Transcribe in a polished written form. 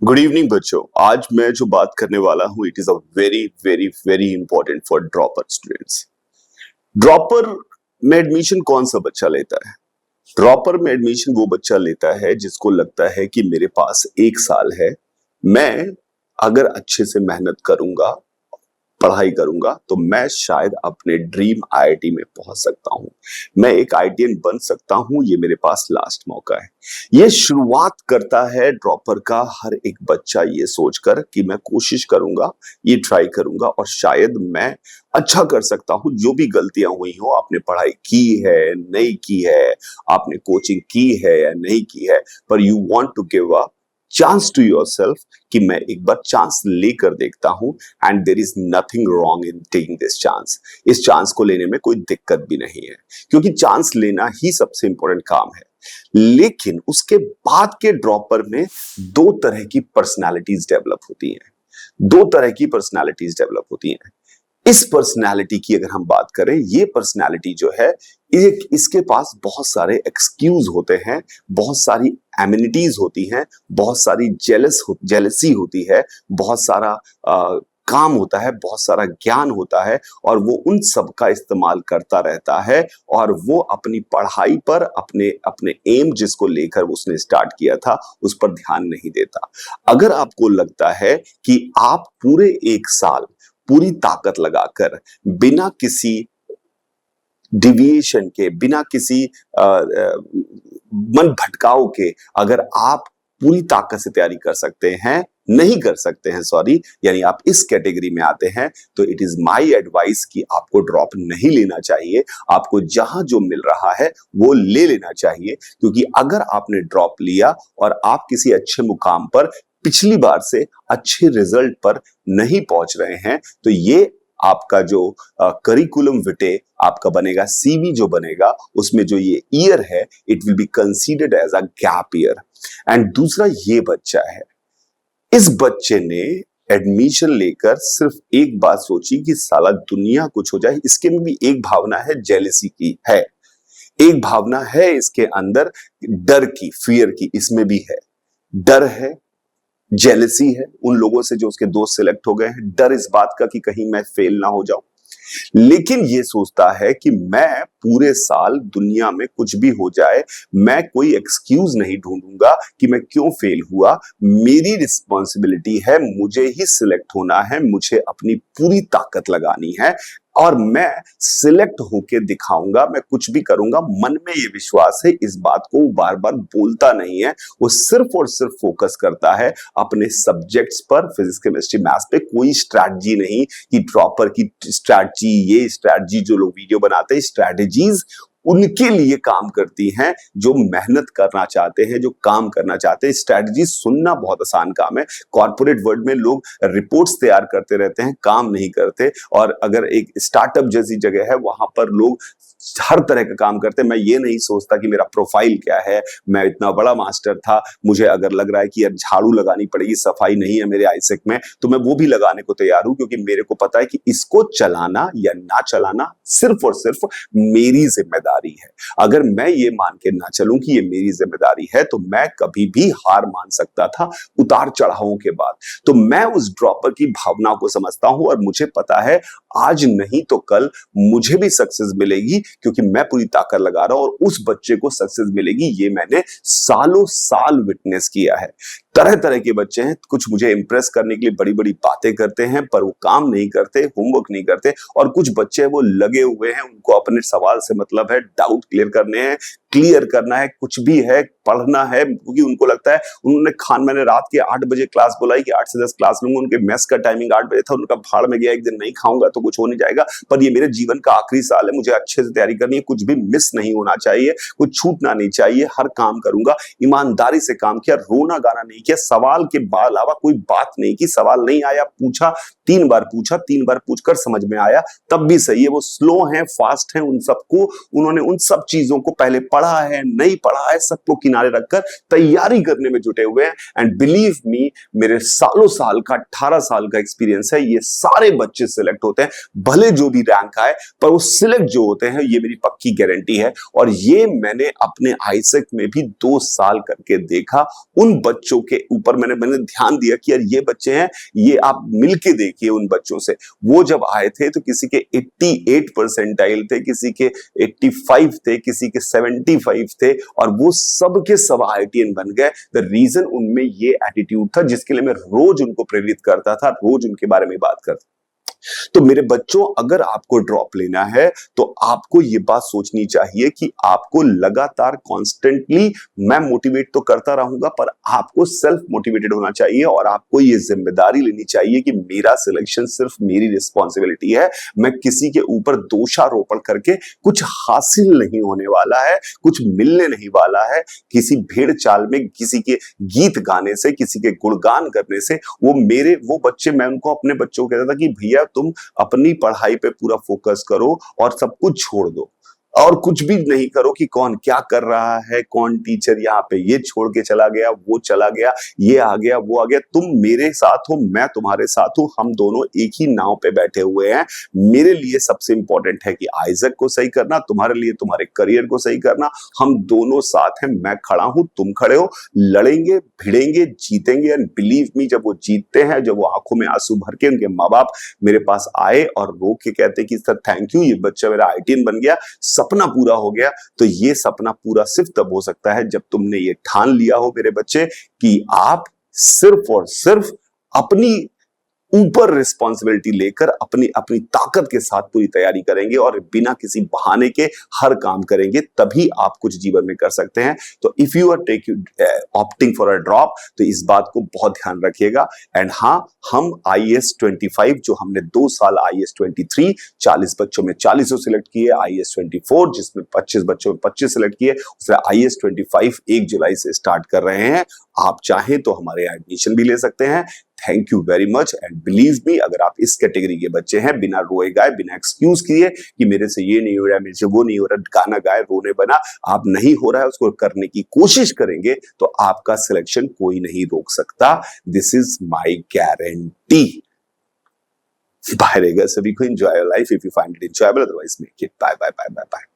Good evening बच्चों। आज मैं जो बात करने वाला हूं it is a very very very important for dropper students. Dropper में एडमिशन कौन सा बच्चा लेता है? ड्रॉपर में एडमिशन वो बच्चा लेता है जिसको लगता है कि मेरे पास 1 साल है, मैं अगर अच्छे से मेहनत करूंगा, पढ़ाई करूंगा तो मैं शायद अपने ड्रीम आईआईटी में पहुंच सकता हूं, मैं एक आईआईटीएन बन सकता हूं, ये मेरे पास लास्ट मौका है। ये शुरुआत करता है ड्रॉपर का हर एक बच्चा ये सोचकर कि मैं कोशिश करूंगा, ये ट्राई करूंगा और शायद मैं अच्छा कर सकता हूं। जो भी गलतियां हुई हो, आपने पढ़ाई की है नहीं की है, आपने कोचिंग की है या नहीं की है, पर you want to give a chance to yourself कि मैं एक बार चांस लेकर देखता हूं। And there is nothing wrong in taking this chance. इस चांस को लेने में कोई दिक्कत भी नहीं है, क्योंकि चांस लेना ही सबसे इंपॉर्टेंट काम है। लेकिन उसके बाद के ड्रॉपर में दो तरह की पर्सनालिटीज डेवलप होती हैं, दो तरह की पर्सनालिटीज डेवलप होती हैं। इस पर्सनालिटी की अगर हम बात करें, ये पर्सनालिटी जो है, एक इसके पास बहुत सारे एक्सक्यूज होते हैं, बहुत सारी एमिनिटीज होती हैं, बहुत सारी जेलसी होती है, बहुत सारा काम होता है, बहुत सारा ज्ञान होता है और वो उन सब का इस्तेमाल करता रहता है और वो अपनी पढ़ाई पर, अपने अपने एम जिसको लेकर उसने स्टार्ट किया था उस पर ध्यान नहीं देता। अगर आपको लगता है कि आप पूरे 1 साल पूरी ताकत लगाकर, बिना किसी डिविएशन के, बिना किसी मन भटकाव के, अगर आप पूरी ताकत से तैयारी कर सकते हैं, नहीं कर सकते हैं सॉरी, यानी आप इस कैटेगरी में आते हैं, तो इट इज माय एडवाइस कि आपको ड्रॉप नहीं लेना चाहिए। आपको जहां जो मिल रहा है वो ले लेना चाहिए, क्योंकि अगर आपने ड्रॉप लिया और आप किसी अच्छे मुकाम पर पिछली बार से अच्छे रिजल्ट पर नहीं पहुंच रहे हैं, तो ये आपका जो करिकुलम विटे आपका बनेगा, सीवी जो बनेगा, उसमें जो ये ईयर है it will be considered as a gap year. एंड दूसरा ये बच्चा है, इस बच्चे ने एडमिशन लेकर सिर्फ एक बात सोची कि साला दुनिया कुछ हो जाए। इसके में भी एक भावना है, जेलसी की है, एक भावना है इसके अंदर, डर की, फियर की, इसमें भी है। डर है, जेलसी है उन लोगों से जो उसके दोस्त सिलेक्ट हो गए हैं, डर इस बात का कि कहीं मैं फेल ना हो जाऊं। लेकिन ये सोचता है कि मैं पूरे साल दुनिया में कुछ भी हो जाए, मैं कोई एक्सक्यूज नहीं ढूंढूंगा कि मैं क्यों फेल हुआ। मेरी रिस्पॉन्सिबिलिटी है, मुझे ही सिलेक्ट होना है, मुझे अपनी पूरी ताकत लगानी है और मैं सिलेक्ट होके दिखाऊंगा, मैं कुछ भी करूंगा। मन में ये विश्वास है, इस बात को बार बार बोलता नहीं है, वो सिर्फ और सिर्फ फोकस करता है अपने सब्जेक्ट्स पर, फिजिक्स केमिस्ट्री मैथ्स पे। कोई स्ट्रैटेजी नहीं कि ड्रॉपर की स्ट्रैटेजी, ये स्ट्रैटेजी जो लोग वीडियो बनाते हैं, स्ट्रैटेजीज उनके लिए काम करती हैं जो मेहनत करना चाहते हैं, जो काम करना चाहते हैं। स्ट्रैटेजी सुनना बहुत आसान काम है। कॉर्पोरेट वर्ल्ड में लोग रिपोर्ट्स तैयार करते रहते हैं, काम नहीं करते। और अगर एक स्टार्टअप जैसी जगह है, वहां पर लोग हर तरह का काम करते हैं। मैं ये नहीं सोचता कि मेरा प्रोफाइल क्या है, मैं इतना बड़ा मास्टर था, मुझे अगर लग रहा है कि यार झाड़ू लगानी पड़ेगी, सफाई नहीं है मेरे आईसेक में, तो मैं वो भी लगाने को तैयार हूं, क्योंकि मेरे को पता है कि इसको चलाना या ना चलाना सिर्फ और सिर्फ मेरी जिम्मेदारी है। अगर मैं ये मान के ना चलूं कि ये मेरी जिम्मेदारी है, तो मैं कभी भी हार मान सकता था उतार चढ़ावों के बाद। तो मैं उस ड्रॉपर की भावना को समझता हूं और मुझे पता है आज नहीं तो कल मुझे भी सक्सेस मिलेगी, क्योंकि मैं पूरी ताकत लगा रहा हूं और उस बच्चे को सक्सेस मिलेगी। ये मैंने सालों साल विटनेस किया है। तरह तरह के बच्चे हैं, कुछ मुझे इंप्रेस करने के लिए बड़ी बड़ी बातें करते हैं, पर वो काम नहीं करते, होमवर्क नहीं करते। और कुछ बच्चे वो लगे हुए हैं, उनको अपने सवाल से मतलब है, डाउट क्लियर करने हैं, क्लियर करना है, कुछ भी है, पढ़ना है, क्योंकि उनको लगता है, उन्होंने मैंने रात के 8 बजे क्लास बुलाई कि 8 से 10 क्लास लूंगा। उनके मेस का टाइमिंग 8 बजे था, उनका भाड़ में गया, एक दिन नहीं खाऊंगा तो कुछ हो नहीं जाएगा, पर ये मेरे जीवन का आखिरी साल है, मुझे अच्छे से तैयारी करनी है, कुछ भी मिस नहीं होना चाहिए, कुछ छूटना नहीं चाहिए, हर काम करूंगा, ईमानदारी से काम किया, रोना गाना नहीं किया, सवाल के अलावा कोई बात नहीं की। सवाल नहीं आया, पूछा, 3 बार पूछा, 3 बार पूछकर समझ में आया, तब भी सही है। वो स्लो हैं, फास्ट हैं, उन सबको उन्होंने उन सब चीजों को पहले पढ़ा पढ़ा है नहीं पढ़ा है सबको किनारे रखकर तैयारी करने में जुटे हुए हैं। एंड बिलीव मी, मेरे सालों साल का 18 साल का एक्सपीरियंस है, ये सारे बच्चे सिलेक्ट होते हैं, भले जो भी रैंक आए पर वो सिलेक्ट जो होते हैं, ये मेरी पक्की गारंटी है। और ये मैंने अपने आईसेक में भी 2 साल करके देखा। उन बच्चों के ऊपर मैंने ध्यान दिया कि यार ये बच्चे हैं, ये आप मिलके देखिए उन बच्चों से। वो जब आए थे तो किसी के 88 परसेंटाइल थे, किसी के 85 थे, किसी के 75 थे, और वो सब के सब आईआईटीएन बन गए। द रीजन उनमें ये एटीट्यूड था जिसके लिए मैं रोज उनको प्रेरित करता था, रोज उनके बारे में बात करता। तो मेरे बच्चों, अगर आपको ड्रॉप लेना है तो आपको ये बात सोचनी चाहिए कि आपको लगातार कॉन्स्टेंटली मैं मोटिवेट तो करता रहूंगा, पर आपको सेल्फ मोटिवेटेड होना चाहिए और आपको ये जिम्मेदारी लेनी चाहिए कि मेरा सिलेक्शन सिर्फ मेरी रिस्पॉन्सिबिलिटी है। मैं किसी के ऊपर दोषारोपण करके कुछ हासिल नहीं होने वाला है, कुछ मिलने नहीं वाला है। किसी भेड़ चाल में किसी के गीत गाने से, किसी के गुणगान करने से वो बच्चे, मैं उनको अपने बच्चों को कहता था कि भैया तुम अपनी पढ़ाई पे पूरा फोकस करो और सब कुछ छोड़ दो, और कुछ भी नहीं करो कि कौन क्या कर रहा है, कौन टीचर यहाँ पे ये छोड़ के चला गया, वो चला गया, ये आ गया, वो आ गया। तुम मेरे साथ हो, मैं तुम्हारे साथ हूं, हम दोनों एक ही नाव पे बैठे हुए हैं। मेरे लिए सबसे इंपॉर्टेंट है कि आइजक को सही करना, तुम्हारे लिए तुम्हारे करियर को सही करना। हम दोनों साथ हैं, मैं खड़ा हूं, तुम खड़े हो, लड़ेंगे, भिड़ेंगे, जीतेंगे। एंड बिलीव मी, जब वो जीतते हैं, जब वो आंखों में आंसू भर के उनके माँ बाप मेरे पास आए और रो के कहते कि सर थैंक यू, ये बच्चा मेरा आईआईटीएन बन गया, सपना पूरा हो गया। तो ये सपना पूरा सिर्फ तब हो सकता है जब तुमने ये ठान लिया हो मेरे बच्चे कि आप सिर्फ और सिर्फ अपनी ऊपर रिस्पॉन्सिबिलिटी लेकर अपनी अपनी ताकत के साथ पूरी तैयारी करेंगे और बिना किसी बहाने के हर काम करेंगे, तभी आप कुछ जीवन में कर सकते हैं। तो if you are opting for a drop, तो इस बात को बहुत ध्यान रखिएगा। एंड हाँ, हम IAS 25 जो हमने 2 साल IAS 23 40 बच्चों में 40 सिलेक्ट किए, IAS 24 जिसमें 25 बच्चों में 25 सिलेक्ट किए, उससे IAS 25 1 जुलाई से स्टार्ट कर रहे हैं। आप चाहें तो हमारे एडमिशन भी ले सकते हैं। Thank you very much. And believe me, अगर आप इस कैटेगरी के बच्चे हैं, बिना रोए गाए, बिना एक्सक्यूज किए कि मेरे से ये नहीं हो रहा है, मेरे से वो नहीं हो रहा, गाना गाए रोने बना, आप नहीं हो रहा है, उसको करने की कोशिश करेंगे तो आपका सिलेक्शन कोई नहीं रोक सकता। This is my guarantee. Bye रहेगा सभी को। Enjoy your life if you find it enjoyable, otherwise make it. Bye bye bye bye bye.